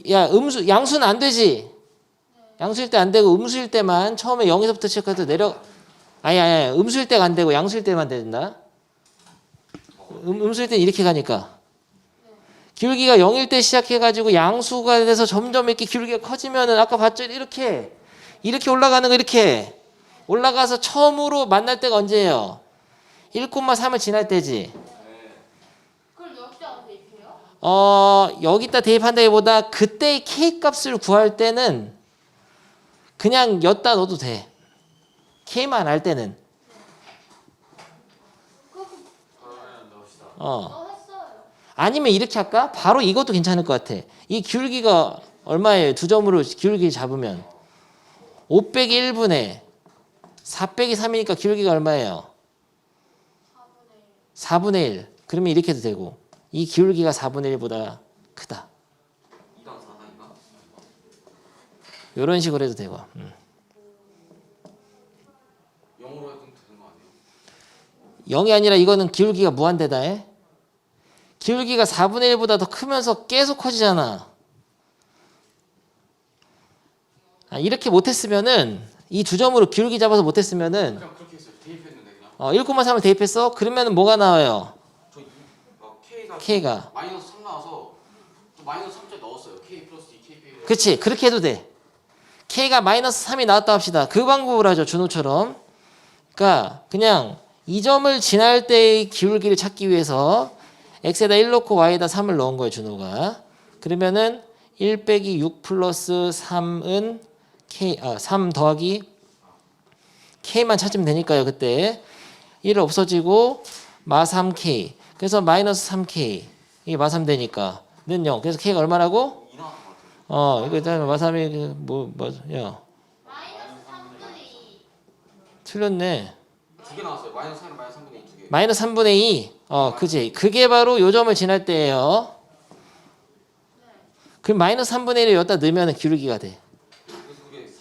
양수는 안 되지. 양수일 때 안 되고 음수일 때만 처음에 0에서부터 시작해서 아니 음수일 때가 안 되고 양수일 때만 된다. 음수일 때 이렇게 가니까 기울기가 0일 때 시작해가지고 양수가 돼서 점점 이렇게 기울기가 커지면은 아까 봤죠? 이렇게 올라가는 거 이렇게 올라가서 처음으로 만날 때가 언제예요? 1,3을 지날 때지. 그걸 여기다가 대입해요? 여기다 대입한다기보다 그때의 K 값을 구할 때는 그냥 엿다 넣어도 돼. K만 알 때는. 했어요. 아니면 이렇게 할까? 바로 이것도 괜찮을 것 같아. 이 기울기가 얼마예요? 두 점으로 기울기 잡으면 5 빼기 1분의 4 빼기 3이니까 기울기가 얼마예요? 4분의 1. 그러면 이렇게 해도 되고 이 기울기가 4분의 1보다 크다. 2당 4당인가? 이런 식으로 해도 되고 0으로 해도 되는 거 아니에요? 0이 아니라 이거는 기울기가 무한대다 해. 기울기가 4분의 1보다 더 크면서 계속 커지잖아. 이렇게 못했으면은 이 두 점으로 기울기 잡아서 못했으면은 그냥 그렇게 했어요. 대입했는데 그냥. 1,3을 대입했어? 그러면 뭐가 나와요? 저 K가 K가 마이너스 3 나와서 또 마이너스 3째 넣었어요. K 플러스 2 K 빼기. 그치 그렇게 해도 돼. K가 마이너스 3이 나왔다 합시다. 그 방법을 하죠 준호처럼. 그러니까 그냥 이 점을 지날 때의 기울기를 찾기 위해서 X에다 1 넣고 Y에다 3을 넣은 거예요 준호가. 그러면은 1 빼기 6 플러스 3은 K, 3 더하기 K만 찾으면 되니까요 그때 1 없어지고 마 3K. 그래서 마이너스 3K. 이게 마 3 되니까 는 0. 그래서 K가 얼마라고? 2 나왔던 것 같아요. 이거 일단 마 3이 야 마이너스 3분의 2. 틀렸네. 2개 나왔어요. 마이너스 3은 마이너스 3분의 2 두 개. 마이너스 3분의 2. 그지. 그게 바로 요 점을 지날 때예요. 그럼 마이너스 3분의 1을 여기다 넣으면 기울기가 돼. 그래서 그게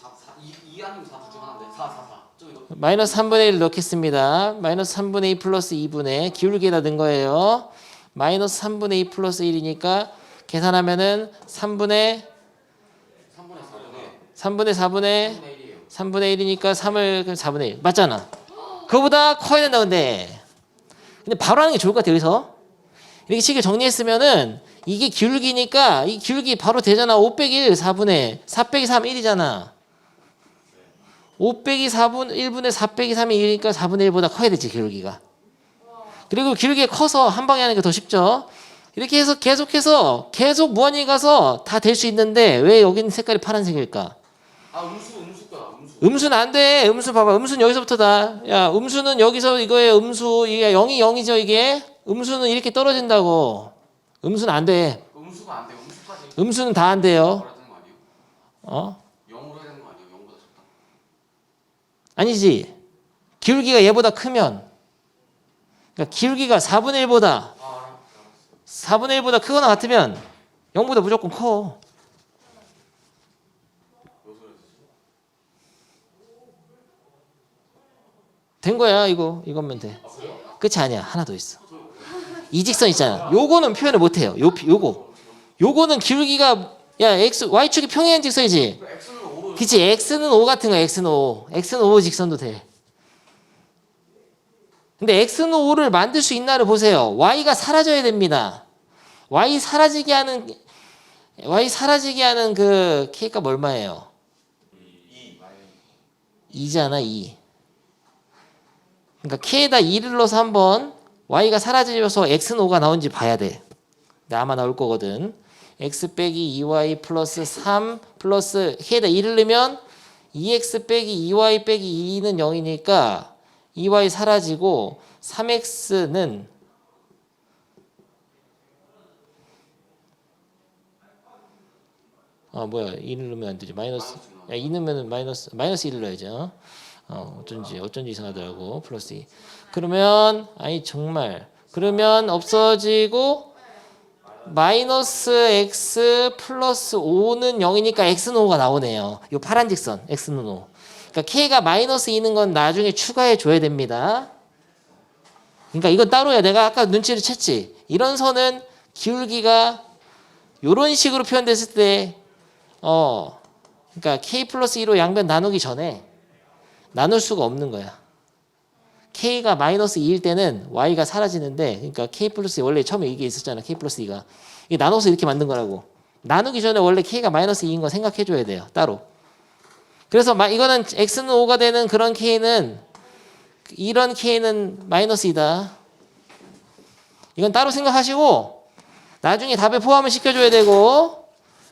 2 아니면 4 둘 중 하나인데 4 4 4. 저기 마이너스 3분의 1을 넣겠습니다. 마이너스 3분의 2 플러스 2분의 기울기에다 넣은 거예요. 마이너스 3분의 2 플러스 1이니까 계산하면은 3분의 3분의 4분의 4분의 1이에요. 3분의 1이니까 3을 4분의 1 맞잖아. 그거보다 커야 된다 근데 바로 하는 게 좋을 것 같아. 여기서 이렇게 식을 정리했으면은 이게 기울기니까 이 기울기 바로 되잖아. 5 빼기 1 4분의 4 빼기 3 1이잖아. 5 빼기 1분의 4 빼기 3이 1이니까 4분의 1보다 커야 되지 기울기가. 그리고 기울기가 커서 한 방에 하는 게 더 쉽죠. 이렇게 해서 계속해서 계속 무한히 가서 다 될 수 있는데 왜 여기는 색깔이 파란색일까? 음수가 음수는 안 돼. 음수 봐봐. 음수는 여기서부터다. 야, 음수는 여기서 이거예요. 음수. 이게 0이 0이죠, 이게. 음수는 이렇게 떨어진다고. 음수는 안 돼. 음수가 안 돼요. 음수까지 음수는 다 안 돼요. 뭐라 되는 거 아니에요? 0으로 해야 되는 거 아니에요? 0보다 작다. 아니지. 기울기가 얘보다 크면. 그러니까 기울기가 4분의 1보다 4분의 1보다 크거나 같으면 0보다 무조건 커. 된 거야. 이거면 돼. 끝이 아니야. 하나 더 있어. 이 직선 있잖아. 요거는 표현을 못 해요. 요거는 기울기가 야 x y축이 평행한 직선이지. 그치. x는 O 같은 거야. x는 O 직선도 돼. 근데 x는 O를 만들 수 있나를 보세요. y가 사라져야 됩니다. y 사라지게 하는 그 k값 얼마예요? 2잖아. 2. 그러니까 k에다 2를 넣어서 한번 y가 사라져서 x는 5가 나온지 봐야 돼. 근데 아마 나올 거거든. x 빼기 2y 플러스 3 플러스 k에다 2를 넣으면 2x 빼기 2y 빼기 2는 0이니까 2y 사라지고 3x는 뭐야 2를 넣으면 안 되지. 마이너스 2 넣으면 마이너스 1을 넣어야죠. 어쩐지 이상하더라고. 플러스 2. 그러면 정말 그러면 없어지고 마이너스 x 플러스 5는 0이니까 x는 5가 나오네요. 이 파란 직선 x는 5. 그러니까 k가 마이너스 2는 건 나중에 추가해 줘야 됩니다. 그러니까 이건 따로야. 내가 아까 눈치를 챘지. 이런 선은 기울기가 이런 식으로 표현됐을 때 그러니까 k 플러스 2로 양변 나누기 전에 나눌 수가 없는 거야. k가 마이너스 2일 때는 y가 사라지는데, 그러니까 k 플러스 2 원래 처음에 이게 있었잖아. k 플러스 2가 이게 나눠서 이렇게 만든 거라고. 나누기 전에 원래 k가 마이너스 2인 거 생각해 줘야 돼요. 따로. 그래서 이거는 x는 5가 되는 그런 k는 이런 k는 마이너스 2다. 이건 따로 생각하시고 나중에 답에 포함을 시켜줘야 되고,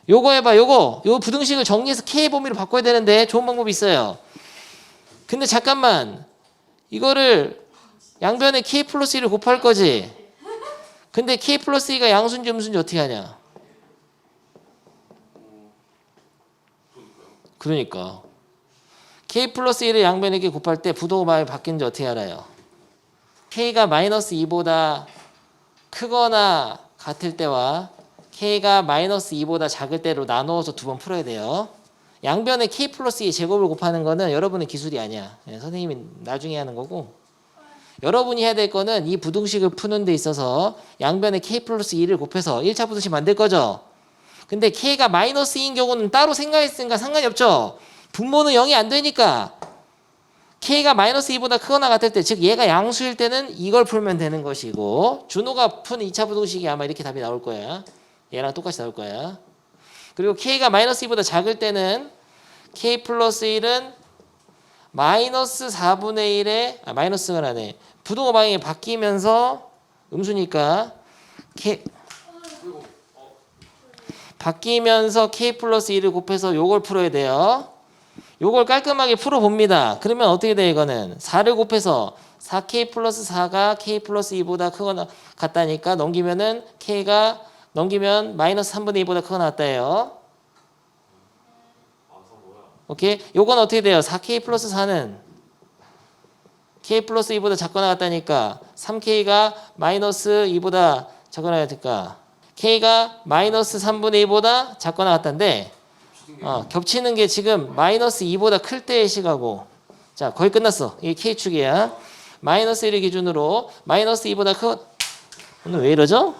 요거 해봐. 요 부등식을 정리해서 k 범위로 바꿔야 되는데 좋은 방법이 있어요. 근데 잠깐만, 이거를 양변에 k 플러스 1을 곱할 거지. 근데 k 플러스 2가 양수인지 음수인지 어떻게 하냐. 그러니까 k 플러스 1을 양변에 이렇게 곱할 때 부동호방이 바뀌는지 어떻게 알아요? k가 마이너스 2보다 크거나 같을 때와 k가 마이너스 2보다 작을 때로 나누어서 두 번 풀어야 돼요. 양변에 k 플러스 2 제곱을 곱하는 거는 여러분의 기술이 아니야. 선생님이 나중에 하는 거고, 여러분이 해야 될 거는 이 부등식을 푸는 데 있어서 양변에 k 플러스 2를 곱해서 1차 부등식 만들 거죠. 근데 k가 마이너스 2인 경우는 따로 생각했으니까 상관이 없죠. 분모는 0이 안 되니까 k가 마이너스 2보다 크거나 같을 때, 즉 얘가 양수일 때는 이걸 풀면 되는 것이고, 준호가 푼 2차 부등식이 아마 이렇게 답이 나올 거야. 얘랑 똑같이 나올 거야. 그리고 k가 마이너스 2보다 작을 때는 k 플러스 1은 마이너스 4분의 1에 마이너스가 나네. 부동호 방향이 바뀌면서 음수니까 바뀌면서 k 플러스 1을 곱해서 요걸 풀어야 돼요. 요걸 깔끔하게 풀어봅니다. 그러면 어떻게 돼? 이거는 4를 곱해서 4k 플러스 4가 k 플러스 2보다 크거나 같다니까 넘기면 마이너스 3분의 2보다 크거나 같다예요. 오케이? 요건 어떻게 돼요? 4k 플러스 4는 k 플러스 2보다 작거나 같다니까 3k가 마이너스 2보다 작거나 같으니까 k가 마이너스 3분의 2보다 작거나 같다인데, 겹치는 게 지금 마이너스 2보다 클 때의 시가고, 자 거의 끝났어. 이게 k축이야. 마이너스 1을 기준으로 마이너스 2보다 오늘 왜 이러죠?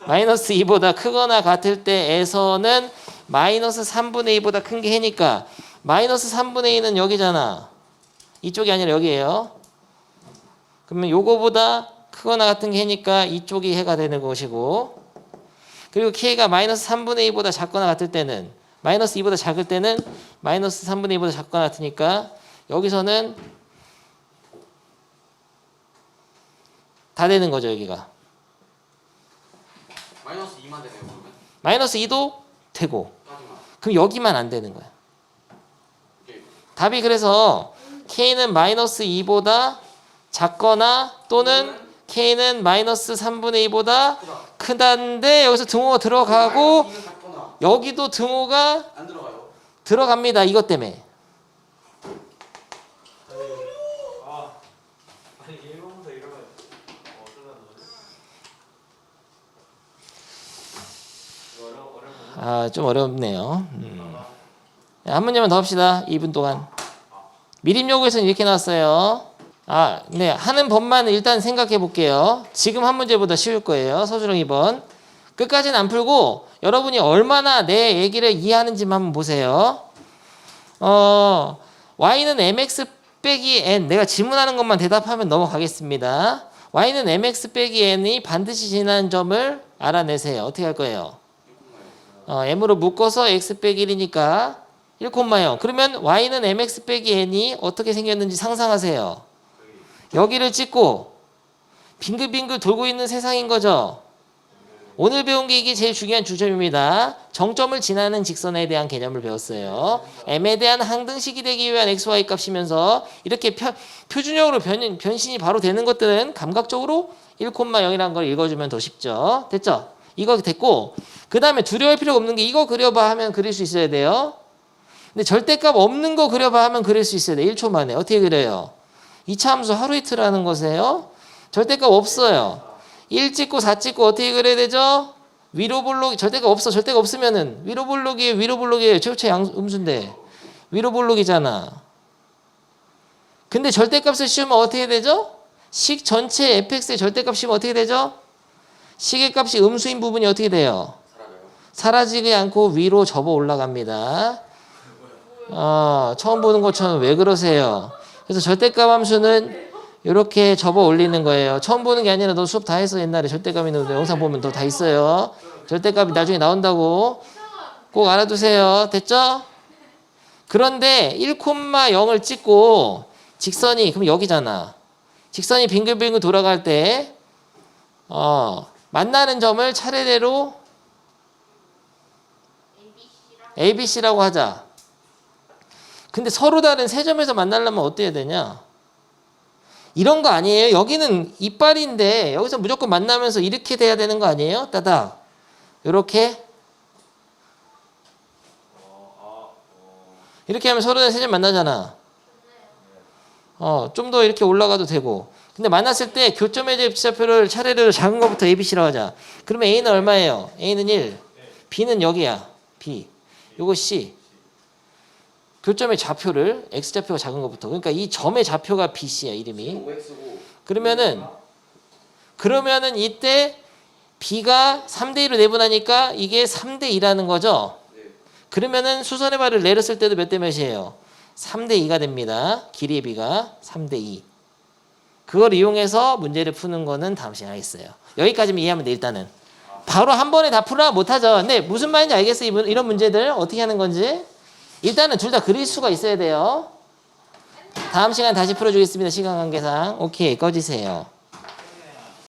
마이너스 2보다 크거나 같을 때에서는 마이너스 3분의 2보다 큰 게 해니까 마이너스 3분의 2는 여기잖아. 이쪽이 아니라 여기에요. 그러면 요거보다 크거나 같은 게 해니까 이쪽이 해가 되는 것이고, 그리고 k가 마이너스 3분의 2보다 작거나 같을 때는, 마이너스 2보다 작을 때는 마이너스 3분의 2보다 작거나 같으니까 여기서는 다 되는 거죠. 여기가 마이너스 2만 되네요 그러면. 마이너스 2도 되고, 까지만. 그럼 여기만 안 되는 거야. 오케이. 답이 그래서 k는 마이너스 2보다 작거나 또는 k는 마이너스 3분의 2보다 크다인데, 여기서 등호가 들어가고 이는 작거나 여기도 등호가 안 들어가요. 들어갑니다. 이것 때문에. 아니 일본부터 이러면 어쩌나 좀 어렵네요. 한 문제만 더 합시다. 2분 동안. 미림 요구에서는 이렇게 나왔어요. 네. 하는 법만 일단 생각해 볼게요. 지금 한 문제보다 쉬울 거예요. 서술형 2번. 끝까지는 안 풀고 여러분이 얼마나 내 얘기를 이해하는지만 한번 보세요. y는 mx 빼기 n. 내가 질문하는 것만 대답하면 넘어가겠습니다. y는 mx 빼기 n이 반드시 지나는 점을 알아내세요. 어떻게 할 거예요? m으로 묶어서 x 빼기 1이니까 1,0. 그러면 y는 mx 빼기 n이 어떻게 생겼는지 상상하세요. 여기를 찍고 빙글빙글 돌고 있는 세상인 거죠. 오늘 배운 게 이게 제일 중요한 주점입니다. 정점을 지나는 직선에 대한 개념을 배웠어요. m에 대한 항등식이 되기 위한 xy 값이면서 이렇게 표준형으로 변신이 바로 되는 것들은 감각적으로 1,0이라는 걸 읽어주면 더 쉽죠. 됐죠? 이거 됐고 그 다음에 두려워할 필요가 없는 게 이거 그려봐 하면 그릴 수 있어야 돼요. 근데 절대값 없는 거 그려봐 하면 그릴 수 있어야 돼. 1초 만에. 어떻게 그려요? 2차 함수 하루 이틀하는 거세요. 절대값 없어요. 1 찍고 4 찍고 어떻게 그려야 되죠? 위로 볼록 절대값 없어. 절대값 없으면은 위로 볼록이에요. 최고차 음수인데 위로 볼록이잖아. 근데 절대값을 씌우면 어떻게 되죠? 식 전체 fx의 절대값 씌우면 어떻게 되죠? 식의 값이 음수인 부분이 어떻게 돼요? 사라지지 않고 위로 접어 올라갑니다. 처음 보는 것처럼 왜 그러세요? 그래서 절대값 함수는 이렇게 접어 올리는 거예요. 처음 보는 게 아니라 너 수업 다 했어. 옛날에 절대값 있는데 영상 보면 더 다 있어요. 절대값이 나중에 나온다고 꼭 알아두세요. 됐죠? 그런데 1,0을 찍고 직선이 그럼 여기잖아. 직선이 빙글빙글 돌아갈 때 만나는 점을 차례대로 ABC라고 하자. 근데 서로 다른 세 점에서 만나려면 어때야 되냐? 이런 거 아니에요? 여기는 이빨인데 여기서 무조건 만나면서 이렇게 돼야 되는 거 아니에요? 따닥. 이렇게. 이렇게 하면 서로 다른 세 점 만나잖아. 좀 더 이렇게 올라가도 되고. 근데 만났을 때 교점의 접지좌표를 차례로 작은 것부터 ABC라고 하자. 그러면 A는 얼마예요? A는 1. B는 여기야. B. 요거 C. 교점의 좌표를 X좌표가 작은 것부터. 그러니까 이 점의 좌표가 BC야, 이름이. 그러면은 이때 B가 3대2로 내분하니까 이게 3대2라는 거죠. 그러면은 수선의 발을 내렸을 때도 몇 대 몇이에요? 3대2가 됩니다. 길이의 B가 3대2. 그걸 이용해서 문제를 푸는 거는 다음 시간에 하겠어요. 여기까지만 이해하면 돼, 일단은. 바로 한 번에 다 풀어? 못하죠. 근데 무슨 말인지 알겠어요? 이런 문제들 어떻게 하는 건지. 일단은 둘 다 그릴 수가 있어야 돼요. 다음 시간에 다시 풀어주겠습니다. 시간 관계상. 오케이, 꺼지세요.